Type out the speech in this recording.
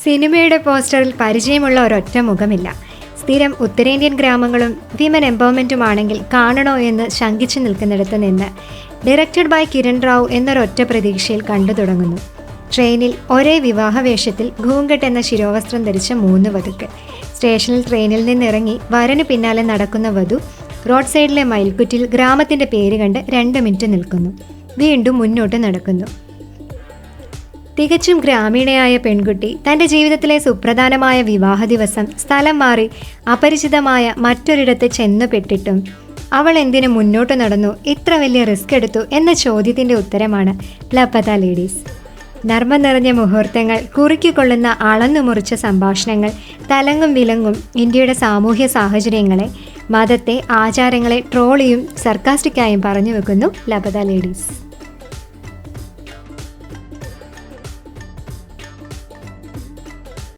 സിനിമയുടെ പോസ്റ്ററിൽ പരിചയമുള്ള ഒരൊറ്റ മുഖമില്ല. സ്ഥിരം ഉത്തരേന്ത്യൻ ഗ്രാമങ്ങളും വിമൻ എംപവർമെൻറ്റുമാണെങ്കിൽ കാണണോ എന്ന് ശങ്കിച്ചു നിൽക്കുന്നിടത്ത് നിന്ന് ഡയറക്റ്റഡ് ബൈ കിരൺ റാവു എന്നൊരൊറ്റ പ്രതീക്ഷയിൽ കണ്ടു തുടങ്ങുന്നു. ട്രെയിനിൽ ഒരേ വിവാഹവേഷത്തിൽ ഘൂങ്കട്ട് എന്ന ശിരോവസ്ത്രം ധരിച്ച 3 വധുക്കൾ. സ്റ്റേഷനിൽ ട്രെയിനിൽ നിന്നിറങ്ങി വരന് പിന്നാലെ നടക്കുന്ന വധു റോഡ് സൈഡിലെ മയിൽക്കുറ്റിൽ ഗ്രാമത്തിൻ്റെ പേര് കണ്ട് 2 മിനിറ്റ് നിൽക്കുന്നു. വീണ്ടും മുന്നോട്ട് നടക്കുന്നു. തികച്ചും ഗ്രാമീണയായ പെൺകുട്ടി തൻ്റെ ജീവിതത്തിലെ സുപ്രധാനമായ വിവാഹ ദിവസം സ്ഥലം മാറി അപരിചിതമായ മറ്റൊരിടത്ത് ചെന്നുപെട്ടിട്ടും അവൾ എന്തിനു മുന്നോട്ട് നടന്നു, ഇത്ര വലിയ റിസ്ക് എടുത്തു എന്ന ചോദ്യത്തിൻ്റെ ഉത്തരമാണ് ലപത ലേഡീസ്. നർമ്മം നിറഞ്ഞ മുഹൂർത്തങ്ങൾ, കുറുക്കിക്കൊള്ളുന്ന അളന്നു മുറിച്ച സംഭാഷണങ്ങൾ, തലങ്ങും വിലങ്ങും ഇന്ത്യയുടെ സാമൂഹ്യ സാഹചര്യങ്ങളെ, മതത്തെ, ആചാരങ്ങളെ ട്രോളിയും സർക്കാസ്റ്റിക്കായും പറഞ്ഞു വെക്കുന്നു ലപത ലേഡീസ്.